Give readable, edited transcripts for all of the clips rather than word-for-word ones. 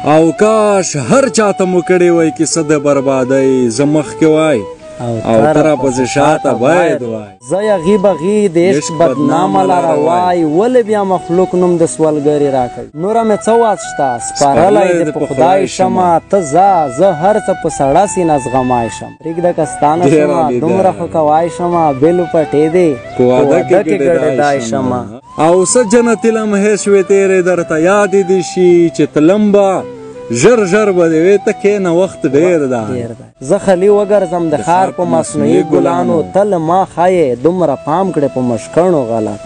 او کاش هر چاته مو کړې وای کیسه د بربادۍ زه مخکې وای او ته راپسې شاته باید وای. زه یغي بغي د عشق بدنامه لاره وای ولې بیا مخلوق نوم د سوالګري راکوي. نوره مې څه واز شته سپارلی د په خدای شمه ته ځه زه هر څه په سړه سینه زغمای شم. پرېږده که ستانه شمه دومره ښه کوای شمه بېلو پټې دی په واده کې ګډېدای شمه. او څه جنتي لمحې شوې تېرې درته یادې دي شي چې تلم به ژر ژر به دې وې ته کښېنه وخت ډېر دی. زه خلي وګرځم د ښار په مصنوعي ګلانو ته له ما ښایې دومره پام کړې په مشکڼو غلط.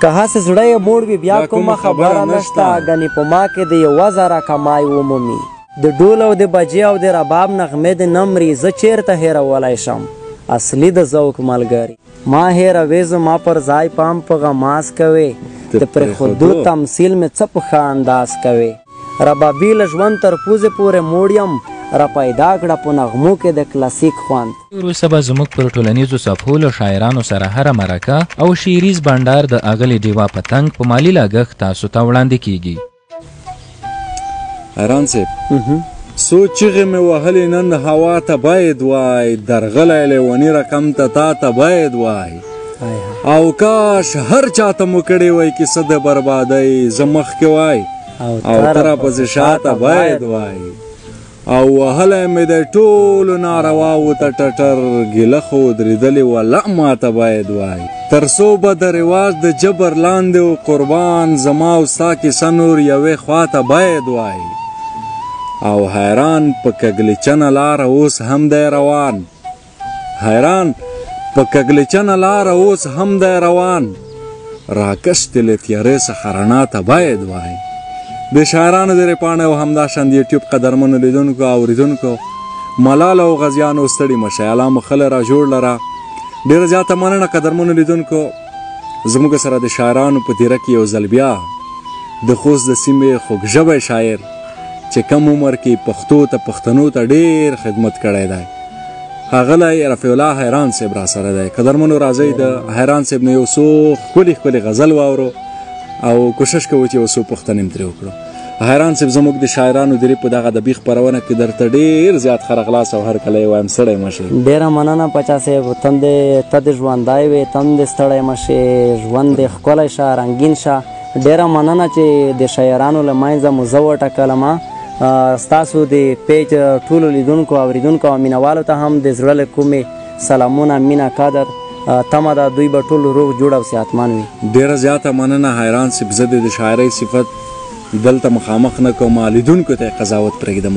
که هسې زړه یې موړ وي بیا کومه خبره نشته ګنې په ما کې د یوه زره کمای ومومي. د ډول او د بجې او د رباب نغمې د نمرې زه چېرته هېرولی شم اصلي د ذوق ملګري. ما هېروې زما پر ځای پام په غماز کوې د پرېښودو تمثیل مې څه په ښه انداز کوې. ربابي له ژوند تر پوزې پورې موړ یم را پیدا کړه په نغمو کې د کلاسیک خوند. وروسته به زموږ پر ټولنیزو صفحو له شاعرانو سره هره مرکه او شعریز بنډار د اغلې ډیوا پتنګ په مالي لګښت تاسو ته وړاندې کیږي. حیران صاحب څو چیغې مې وهلې نن هوا ته باید وای درغلی لیوني رقم ته تا ته باید وای او کاش هر چاته مو کړې وای کیسه د بربادۍ زه مخکې وای او ته راپسې شاته باید وای. او وهلی مې د ټولو نارواو ته ټټر ګیله خو درېدلې وله ماته باید وای. تر څو به د رواج د جبر لاندې و قربان زما او ستا کیسه نور یوې خواته باید وای. او حیران په کږلچنه لاره اوس هم دی روان حیران په کږلچنه لاره اوس هم دی روان راکشتې له تیارې څخه رڼا ته باید وای. د شاعرانو د ریپاڼې او همداشان د یوټیوب قدرمنو لیدونکو او اورېدونکو ملال او غازیانو ستړي مه شئ الله مو ښه را جوړ لره. ډېره زیاته مننه قدرمنو لیدونکو زموږ سره د شاعرانو په دیره کې یو ځل بیا د خوست د سیمې خوږژبی شاعر چې کم عمر کې پښتو ته پښتنو ته ډېر خدمت کړی دی ښاغلی رفیع الله حیران صاحب را سره دی. قدرمنو راځئ د حیران صاحب نه یو څو ښکلي ښکلي غزل واورو او کوشش کوو چې یو څو پوښتنې هم ترې وکړو. حیران صاحب زموږ د شاعرانو درې په دغه ادبي خپرونه کې درته ډېر زیات ښه راغلاست او هر کله یې وایم ستړی مه شئ. ډېره مننه پاچا صاحب ته دې ژوندی وې ته هم دې ستړی مه شې ژوند دې ښکلی شه رنګین شه. ډېره مننه چې د شاعرانو له منځه مو زه وټکلم. ستاسو د پیج ټولو لیدونکو اورېدونکو او مینهوالو ته هم د زړه له کومې سلامونه مینه قدر تمه ده دوی به ټول روغ جوړ او صحتمند وي. ډېره زیاته مننه حیران صاحب زه د شاعرۍ صفت دلته مخامخ نه کوم لیدونکو ته یې قضاوت پرېږدم.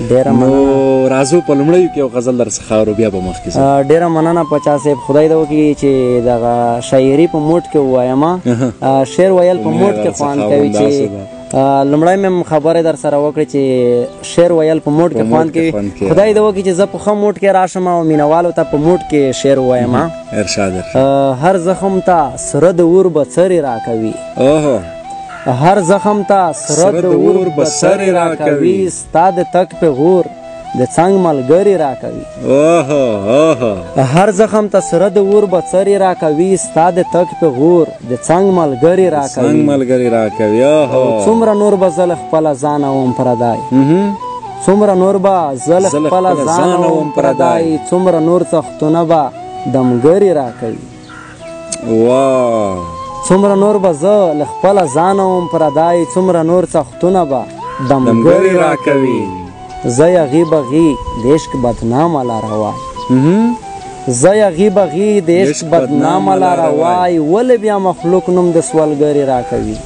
ډېره مننه. راځو په لومړیو کې یو غزل درڅخه اورو بیا به مخکې ځو. ډېره مننه پاچا صاحب خدای دې وکړي چې دغه شاعري په موډ کې ووایم. شعر ویل په موډ کې خوند کوي چې لومړی مې خبرې در سره وکړې چې شعر ویل په موډ کې خوند کوي. خدای دې وکړي چې زه په ښه موډ کې راشم او مینهوالو ته په موډ کې شعر ووایم. هر زخم ته سره د اور بڅرې راکوي هر زخم ته سره د اور بڅرې راکوي ستا د تک په غور د څنګ ملګري راکوي. هر زخم ته سره د اور بڅرې راکوي ستا د تک په غور د څنګ ملګري راکوي. څومره نور به زه له خپله ځانه وم پردی څومره نور به زه له خپله ځانه وم پردی څومره نور څښتونه به دمګري راکوي. څومره نور به زه له خپله ځانه وم پردی څومره نور څښتونه به دمګري راکوي. زه یغي بغي د عشق بدنامه لاره وای زه یغي بغي د عشق بدنامه لاره وای ولې بیا مخلوق نوم د سوالګري راکوي.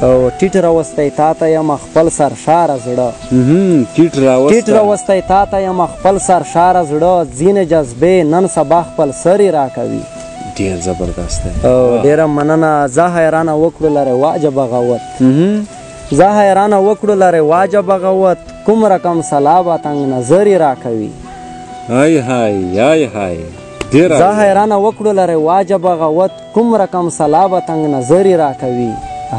او ټیټ راوستی تا ته یم خپل سرشاره زړه ټیټ راوستی تا ته یم خپل سرشاره زړه ځینې جذبې نن سبا خپل سرې راکوي. ډېر زبردست دی. ډېره مننه. زه حیرانه وکړو له رواجه بغاوت زه حیرانه وکړو له رواجه بغاوت کوم رقم سلابه تنګ نظرې راکوي. زه حیرانه وکړو له رواجه بغاوت کوم رقم سلابه تنګ نظرې راکوي.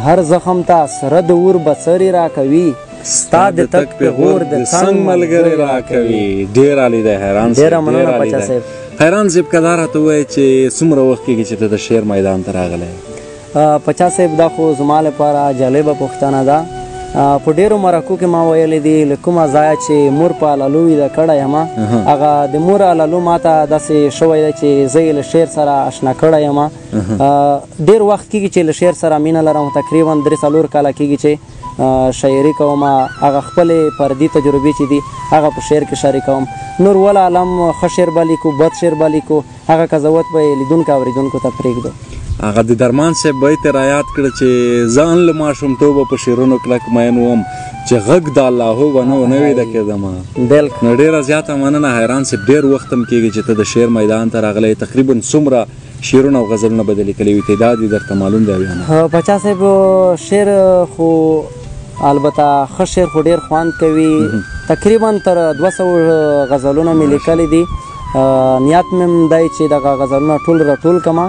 هر زخم ته سره د اور بڅرې راکوي ستا د تک په غور د څنګ ملګري راکوي. ډېر عالي دی حیران صاحب. ډېره مننه پاچا صاحب. حیران صاحب که دا راته ووایې چې څومره وخت کېږي چې ته د شعر میدان ته راغلی؟ پاچا صاحب دا خو زما لپاره جالبه پوښتنه ده په ډیرو مرکو کې ما ویلې دي له کومه ځایه چې مور په علالو وي د کړی یم هغه د مور علالو ماته داسې شوی دی چې زه یې له شعر سره اشنا کړی یم ډېر وخت کېږي چې له شعر سره مینه لرم تقریبا 3-4 کاله کېږي چې شاعري کوم هغه خپلې فردي تجربې چې دي هغه په شعر کې شریکوم نور ول عالم ښه شعر به لیکو بد شعر به لیکو هغه قضاوت به یې لیدونکو اورېدونکو ته پرېږدو هغه د درمان صاحب بیت رایاد کړه چې ځان له ماشومتوبه په شعرونو کلک مین وم چې غږ د الله به نه ونه ویده کېدم بالکل نو ډېره زیاته مننه حیران صاحب ډېر وخت هم کېږي چې ته د شعر میدان ته راغلی تقریبا څومره شعرونه او غزلونه به دې لیکلي وي تعداد یې درته معلوم دی او پاچا صاحب شعر خو البته ښه شعر خو ډېر خوند کوي تقریبا تر 200 غزلونه مې لیکلي دي نیت مې دی چې دغه غزلونه ټول راټول کړم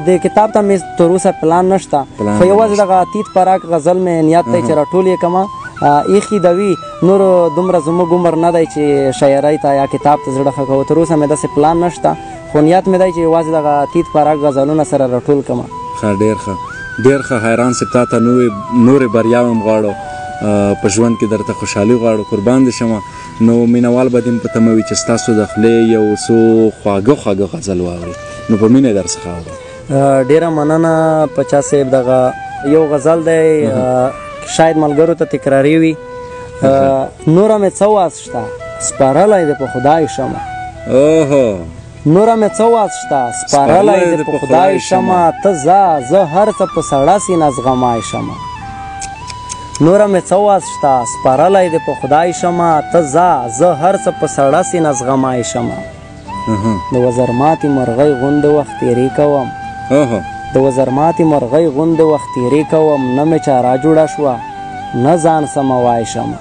د کتاب ته مې تر اوسه پلان نشته خو یوازې دغه اتیت پراک غزل مې نیت دی چې راټول یې کړم ایخي د وي نور دومره زموږ عمر نه دی چې شاعرۍ ته یا کتاب ته زړه ښه کوو تر اوسه مې داسې پلان نشته خو نیت مې دی چې یوازې دغه اتیت پراک غزلونه سره راټول کړم ښه ډېر ښه حیران صاحب تا ته نورې بریاوې هم غواړو په ژوند کې درته خوشحالي غواړو قربان دې شمه نو مینوال به دې هم په تمه وي چې ستاسو د خولې یو څو خواږه غزل واوري نو په مینه یې درڅخه اورو ډېره مننه پاچا صاحب دغه یو غزل دی شاید ملګرو ته تکراري وي نوره مې څه واز شته سپارلی دی په خدای شمه نوره مې څه واز شته سپارلی دی په خدای شمه ته ځه زه هر څه په سړه سینه زغمای شمه نوره مې څه واز شته سپارلی دی په خدای شمه ته ځه زه هر څه په سړه سینه زغمای شمه د وزرماتې مرغۍ غوندې وخت تېرې کوم د وزرماتې مرغۍ غوندې وخت تېرې کوم نه مې چاره جوړه شوه نه ځان سموای شمه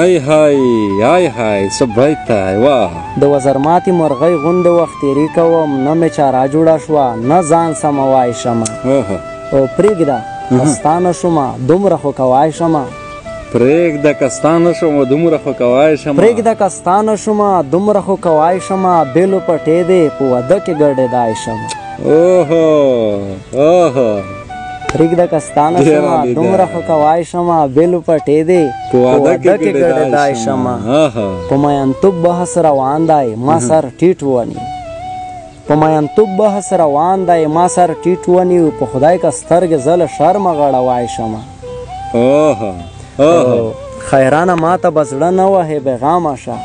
ای های څه بیت دی واه د وزرماتې مرغۍ غوندې وخت تېرې کوم نه مې چاره جوړه شوه نه ځان سموای شمه او پرېږده کستانه شومه دومره خو کوای شمه پرېږده کستانه شومه دومره خو کوای شمه پرېږده کستانه شومه دومره خو کوای شمه بېلو پټې دی په واده کې ګډېدای شمه پرېږده کستانه شومه دومره خو کوای شمه بېلو پټې دی په واده کې ګډېدای شمه په میینتوب بحث روان دی ما سر ټیټ ونی په میینتوب بحث روان دی ما سر ټیټ ونیو په خدای که سترګې زه له شرمه غړوای شمه خیرانه ماته به زړه نه وهې بېغامه شه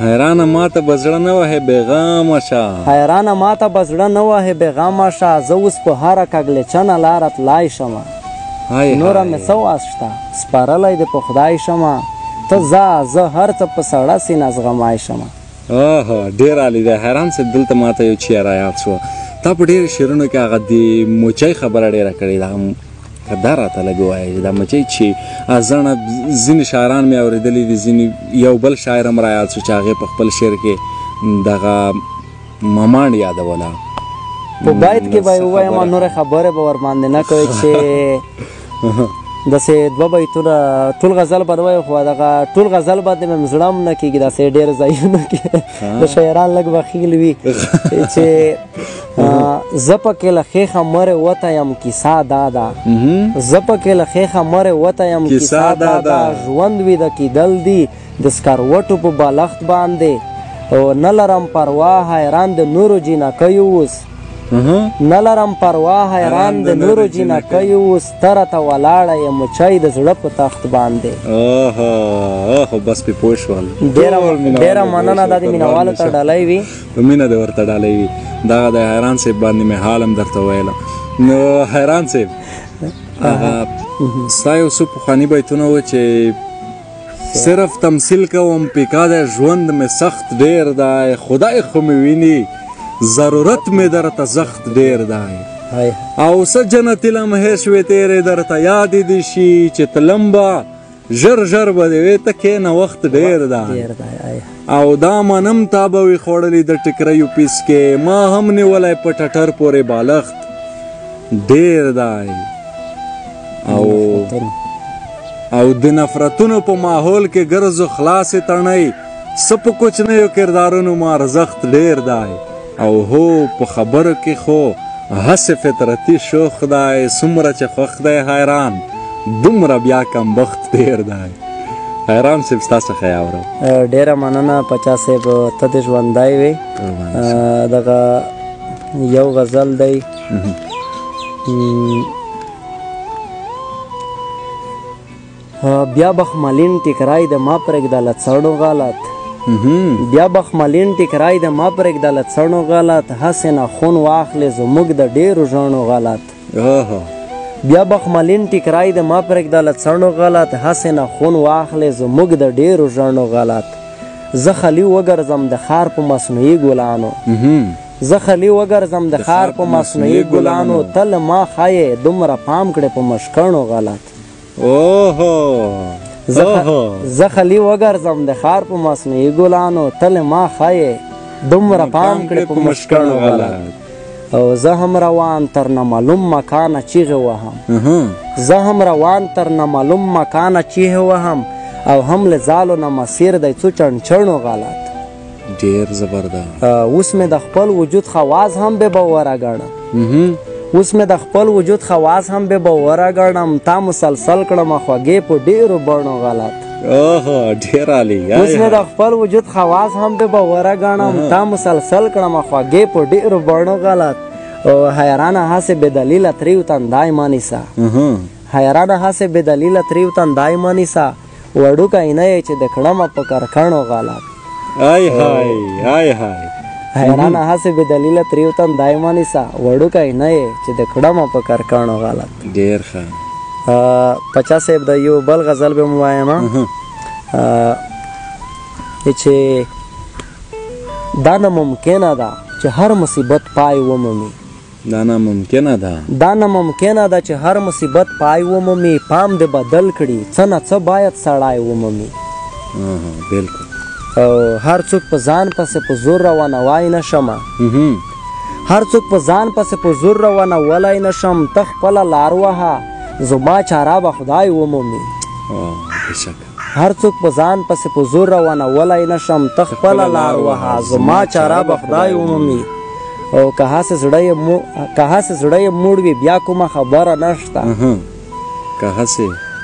حیرانه ماته به زړه نه وهې بېغامه شه حیرانه ماته به زړه نه وهې بېغامه شه زه اوس په هره کږلېچنه لاره تلای شمه نوره مې څه واز شته سپارلی دی په خدای شمه ته ځه زه هر څه په سړه سینه زغمای شمه ډېر عالي دی حیران صاحب دلته ماته یو چی رایاد شوه تا په ډېرو شعرونو کې هغه د موچۍ خبره ډېره کړې ده که دا راته لږ ووایې دا مچۍ چې زڼه ځینې شاعران مې اورېدلي دي ځینې یو بل شاعر هم رایاد شو چې هغې په خپل شعر کې دغه مماڼ یادوله په باید کې به یې ووایم نورې خبرې به ورباندې نه کوئ چې داسې دوه بیتونه ټول غزل به وایو خو دغه ټول غزل باندې مې زړه هم نه کېږي داسې ډېر ځایونو کې د شاعران لږ بخیل وي چې زه پکې له خیخه مرې وته یم کیسه دا ده زه پکې له خیخه مرې وته یم کیسه دا ده ژوند وي د کیدل دي د سکروټو په بالښت باندې او نه لرم پروا حیران د نورو جینکیو اوس نه لرم پروا حیران د نورو جینکیو اوس ته راته ولاړه یم مچۍ د زړه په تخت باندې خو بس پې پوه شول ډېره مننه دا د مینهوالو ته ډالۍ وي په مینه دې ورته ډالۍ وي دغه د حیران صاحب باندې مې حال هم درته ویله نو حیران صاحب هغه ستا یو څو پخواني بیتونه و چې صرف تمثیل کوم پیکا د ژوند مې سخت ډېر دی خدای خو مې ویني ضرورت مې درته زخت ډېر دی او څه جنتي لمحې شوې تېرې درته یادې دي شي چې تلم به ژر ژر به دې وې ته کښېنه وخت ډېر دی او دا منم تا به وي خوړلي د ټکریو پیس کې ما هم نیولی په ټټر پورې بالښت ډېر دی او د نفرتونو په ماحول کې ګرځو خلاصې تڼۍ څه په کوچنیو کردارونو ما ارزښت ډېر دی او هو په خبرو کې خو هسې فطرتي شوخ دی څومره چې خوښ دی حیران دومره بیا کم بخت ډېر دی. حیران صاحب ستا څخه یې اورم. ډېره مننه پاچا صاحب، ته دې ژوندی وې. دغه یو غزل دی بیا بخملین ټیکرای د ما پرېږده له څڼو غلط. بیا بخملین ټیکرای د ما پرېږده له څڼو غلط. هسې نه خون واخلې زموږ د ډېرو ژڼو غلط. بیا بخملین ټیکرای د ما پرېږده له څڼو غلط. هسې نه خون واخلې زموږ د ډېرو ژڼو غلط. زه خلی وګرځم د ښار په مصنوعي ګلانو. زه خلی وګرځم د ښار په مصنوعي ګلانو. تل ما ښایې دومره پام کړې په مشکڼو غلط. زه خلی وګرځم د ښار په مصنوعي ګلانو. تل ما ښایې دومره پام کړې په مشکڼو غلط. او زه هم روان تر نامعلوم مکانه چیغې وهم. زه هم روان تر نامعلوم مکانه چیغې وهم. او هم له ځالو نه مسیر دی څو چڼچڼو غلط. ډېر زبردست. اوس مې د خپل وجود خواص هم بې باوره ګڼم. اوس مې د خپل وجود خواص هم بې باوره ګڼم. تا مسلسل کړمه خوږې په ډېرو بڼو غلط. ډېر عالي. اوس مې د خپل وجود خواص هم بې باوره ګڼم. تا مسلسل کړمه خوږې په ډېرو بڼو غلط. حیرانه هسې بې دلیله تریو تندای مه نیسه. حیرانه هسې بې دلیله تریو تندای مه نیسه. وړوکی نه یې چې د کړمه په کرکڼو غلط. حیرانه هسې بې دلیله تریو تندای مه نیسه. وړوکی نه یې چې د کړمه په کرکڼو غلط. ډېر ښه. پاچا صاحب د یو بل غزل به م وایم چې دا ناممکنه ده چې هر مصیبت پای ومومي. دا ناممکنه ده. دا ناممکنه ده چې هر مصیبت پای ومومي. پام دې بدل کړي څه نه څه باید سړی ومومي. بلکل. او هر څوک په ځان پسې په زور روانوای نشمه. هر څوک په ځان پسې په زور روانولی نشم. ته خپله لار وهه زما چاره به خدای ومومي. هر څوک په ځان پسې په زور روانولی نشم. ته خپله لار وهه زما چاره به خدای ومومي. او که هسې زړه یې موړ وي بیا کومه خبره نشته.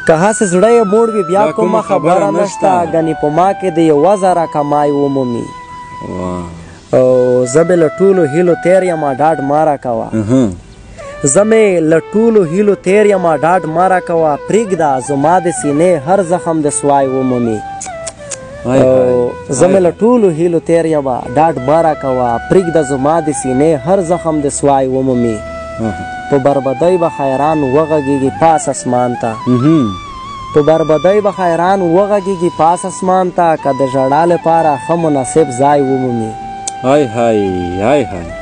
که هسې زړه یې موړ وي بیا کومه خبره نشته. ګنې په ما کې د یوه زره کمای ومومي. او زه مې له ټولو هیلو تیر یم ډاډ مه راکوه. زه مې له ټولو هیلو تیر یم ډاډ مه راکوه. پرېږده زما د سینې هر زخم د سوای ومومي. زه مې له ټولو هیلو تیر یم ډاډ مه راکوه. پرېږده زما د سینې هر زخم د سوای ومومي. په بربدۍ به حیران وغږېږي پاس اسمان ته. په بربدۍ به حیران وغږېږي پاس اسمان ته. که د ژړا لپاره ښه مناسب ځای ومومي.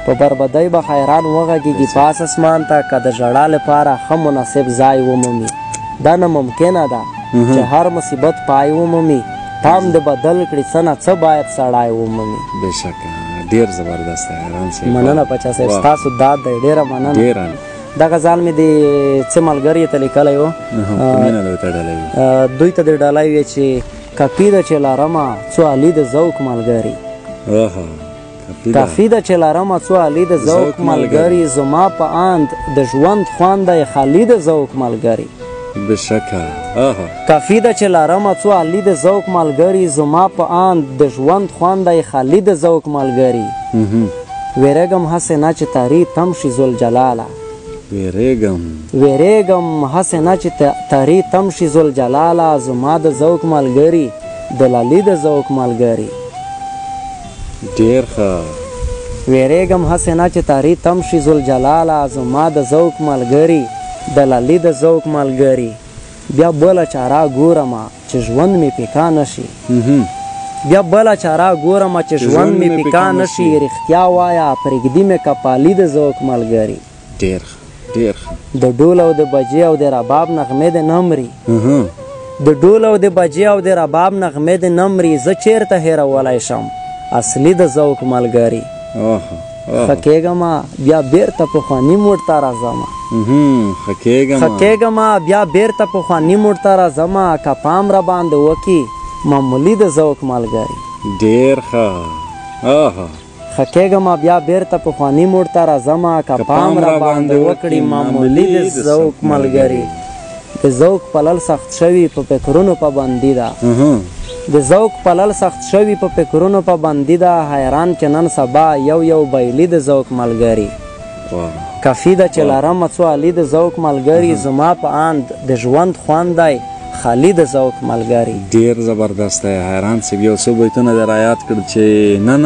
په بربدۍ به حیران وغږېږي پاس اسمان ته. که د ژړا لپاره ښه مناسب ځای ومومي. دا ناممکنه ده چې هر مصیبت پای ومومي. پام دې بدل کړي څه نه څه باید سړی ومومي. بېشکه ډېر زبردست دی. حیران صاحب مننه پاچا صاحب ستاسو داد دی. ډېره مننه. دا غزل مې د څه ملګري ته لیکلی و. دوی ته دې ډالۍ وې چې کافي ده چې لرمه څو علي د ذوق ملګري. کافي ده چې لرمه څو علي د ذوق ملګري. زما په اند د ژوند خوند دی خالي د ذوق ملګري. بېشکه. کافي ده چې لرمه څو علي د ذوق ملګري. زما په اند د ژوند خوند دی خالي د ذوق ملګري. ویرېږم هسې نه چې تاري تم شي ذوالجلاله. ویرېږم هسې نه چې تاري تم شي ذوالجلاله. زما د ذوق ملګري د لالي د ذوق ملګري. ډېر ښه. ویرېږم هسې نه چې تاري تم شي ذوالجلاله. زما د ذوق ملګري د لالي د ذوق ملګري. بیا بله چاره ګورمه چې ژوند مې پیکا نشي. بیا بله چاره ګورمه چې ژوند مې پیکا نشي. رښتیا وایه پرېږدي مې کپالي د ذوق ملګري. ډېر ډېر د ډول او د بجې او د رباب نغمې د نمري. د ډول او د بجې او د رباب نغمې د نمري. زه چیرته هېرولی شم اصلي د ذوق ملګري. ښه کېږمه بیا بېرته پخواني موډ ته راځمه. ښه کېږمه بیا بېرته پخواني موډ ته راځمه. که پام را باندې وکړي معمولي د ذوق ملګري. ډېر ښه. ښه کېږمه بیا بېرته پخواني موډ ته راځمه. که پام را باندې وکړي معمولي د ذوق ملګري. د ذوق پلل سخت شوي په فکرونو پابندي ده د ذوق پلل سخت شوي په فکرونو پابندي ده حیران چې نن سبا یو بیلي د ذوق ملګري کافي ده چې لرمه څو علي د ذوق ملګري زما په اند د ژوند خوند دی خالي د ذوق ملګري. ډیر زبردست دی حیران صاحب یو څو بیتونه در آیات کړ چې نه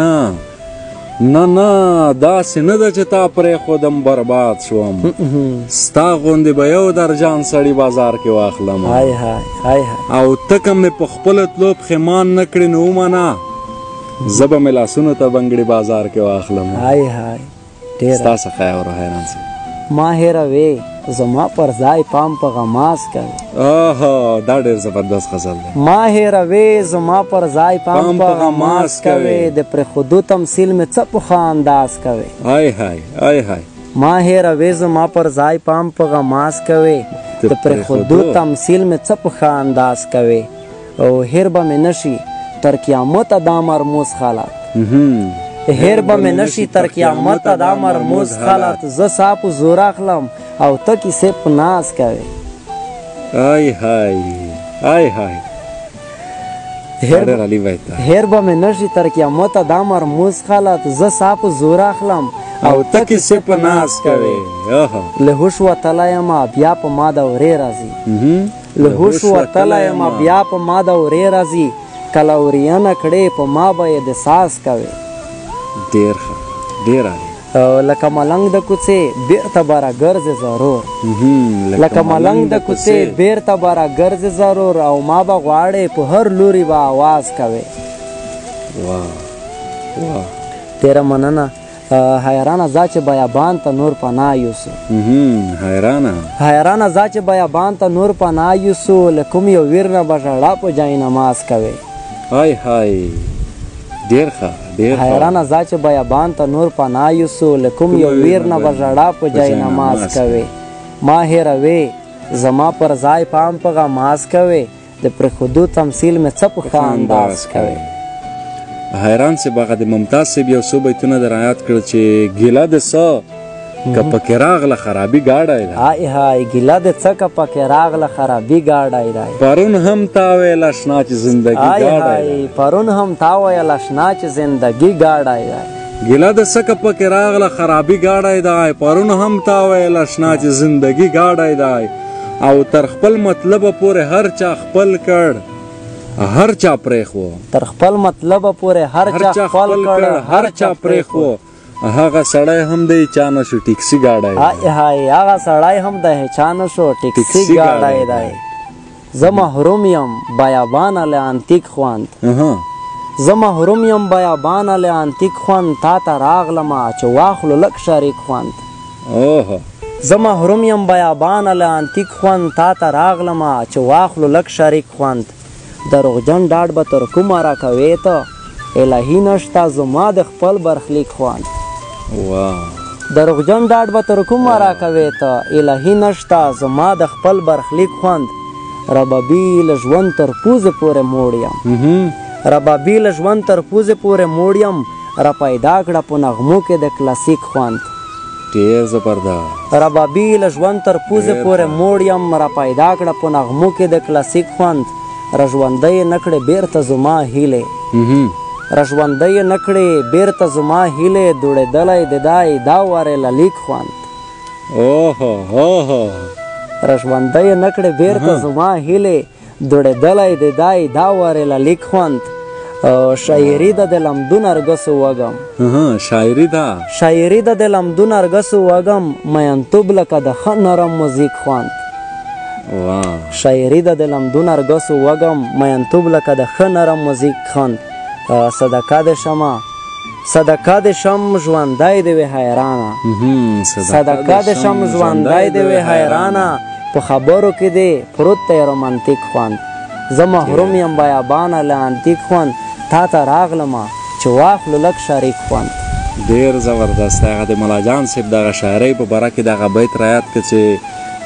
داسې نه ده چې تا پرېښودم برباد شوم ستا غوندې به یو درجان سړي بازار کې واخلم او ته که مې په خپله تلو پښیمان نه کړې نو ومنه زه به مې لاسونو ته بنګړي بازار کې واخلم. ستا څخه یې اوره حیران صاحب ما هېروې زما پر ځای پام په غماز کوي دا ډېر زبردست غزل دی ما هېروې زما پر ځای پام په غماز کوي د پرېښودو تمثیل مې څه په ښه انداز کوي ما هېروې زما پر ځای پام په غماز کوي د پرېښودو تمثیل مې څه په ښه انداز کوي او هېر به مې نشي تر قیامته دا مرموز حالت هېر به مې نشي تر قیامته دا مرموز حالت زه سا په زور اخلم او ته کیسې په ناز کوې هېر به مې نشي تر قیامته دا مرموز حالت زه سا په زور اخلم او ته کیسې په ناز کوې له هوش وتلی یمه بیا په ما دورې راځي له هوش وتلی یمه بیا په ما دورې راځي کله ورینه کړې په ما به یې د ساز کوې ډېر ښه ډېر عالي لکه ملنګ د کوڅې بیرته به راګرځې ضرور لکه ملنګ د کوڅې بیرته به راګرځې ضرور او ما به غواړې په هر لوري به آواز کوې ډېره مننه حیرانه ځه چې بیابان ته نور پناه یوسو حیرانه ځه چې بیابان ته نور پناه یوسو له کوم یو ویر نه به ژړا په جای نماز کوې ډېر ښه حیرانه ځه چې بیابان ته نور پناه یوسو له کوم یو ویر نه به ژړا په جای نماز کوې ما هېروې زما پر ځای پام په غماز کوې د پرېښودو تمثیل مې څه په ښه انداز کوې حیران صاحب هغه د ممتاز صاحب یو څو بیتونه در آیات کړل چې ګیله د څه که پکې راغله خرابي ګاډی ده ګیله د څه که پکې راغله خرابي ګاډی دی پرون هم تا ویل اشنا چې زندګي ګاډی دی پرون هم تا ویل اشنا چې زندګي ګاډی دی ګیله د څه که پکې راغله خرابي ګاډی دی پرون هم تا ویل اشنا چې زندګي ګاډی دی او تر خپل مطلبه پورې هر چا خپل کړ هر چا پرېښو تر خپل مطلبه پورې هر چا خپل کړ هر چا پرېښو هغه سړی هم دی چا نه شو ټیکسي ګاډی هغه سړی هم دی چا نه شو ټیکسي ګاډی دی زه محروم یم بیابانه له انتیک خوند زه محروم یم بیابانه له انتیک خوند تا ته راغلمه چې واخلو لږ شریک خوند زه محروم یم بیابانه له انتیک خوند تا ته راغلمه چې واخلو لږ شریک خوند دروغجن ډاډ به تر کومه راکوې ته الهي نشته زما د خپل برخلیک خوند دروغجن ډاډ به تر کومه راکوې ته الهي نشته زما د خپل برخلیک خوند ربابي له ژوند تر پوزې پورې موړ یم ربابي له ژوند تر پوزې پورې موړ یم را پیدا کړه په نغمو کې د کلاسیک خوند ډېر زبردست ربابي له ژوند تر پوزې پورې موړ یم را پیدا کړه په نغمو کې د کلاسیک خوند را ژوندی نه کړې بیرته زما هیلې را ژوندی نه کړې بیرته زما هیلې دوړېدلی د دای دا وارې للیک خوند را ژوندی نه کړې بیرته زما هیلې دوړېدلی د دای دا وارې للیک خوند شاعري ده د لمدو نرګسو وږم شاعري ده د لمدو نرګسو وږم مینتوب لکه د ښه نرم موزیک خوند شاعري ده د لمدو نرګسو وږم مینتوب لکه د ښه نرم موزیک خوند صدقه د شمه صدقه د شم ژوندی دی وی حیرانه صدقه د شم ژوندی دی وی حیرانه په خبرو کې دی پروت دی رومانتیک خوند زه محروم یم بیابانه له انتیک خوند تا ته راغلمه چې واخلو لږ شریک خوند ډېر زبردست هغه د ملاجان صاحب دغه شاعرۍ په باره کې دغه بیت رایاد کړه چې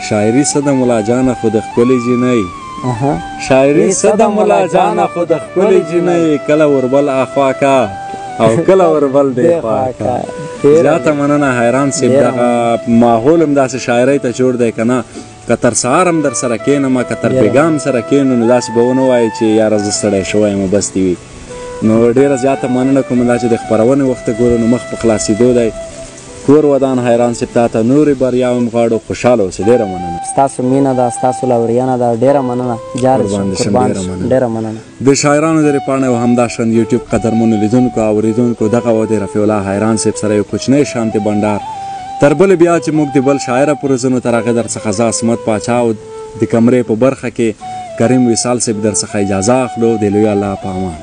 شاعري څه د ملاجانه خو د ښکلې جینۍ شاعري څه د ملاجانه خو د ښکلې جینۍ کله وربل اخوا کا او کله وربل دی خوا کا زیاته مننه حیران صاحب دغه ماحول هم داسې شاعرۍ ته جوړ دی که نه که تر سهار هم در سره کښېنم که تر بېګا هم سره کښېنو نو داسې به ونه وایې چې یاره زه ستړی شوی یم بس دې وي. نو ډېره زیاته مننه کوم دا چې د خپرونې وخت ته ګورو نو مخ په خلاصېدو دی. کور ودان حیران صاحب تا ته نورې بریاوې هم غواړو. خوشحاله اوسې. ډېره مننه. ستاسو مینه ده، ستاسو لاورینه ده. ډېره مننه جارج، قربان شم. ډېره مننه. د شاعرانو د رپاڼې او همداشان یوټیوب قدرمنو لیدونکو او اورېدونکو دغه و د رفیع الله حیران صاحب سره یو کوچنی شانتې بنډار. تر بلې بیا چې موږ د بل شاعره پورې ځو نو تر هغې در څخه زه عصمت پاچا او د کمرې په برخه کې کریم وصال صاحب در څخه اجازه اخلو. د لوی الله په امان.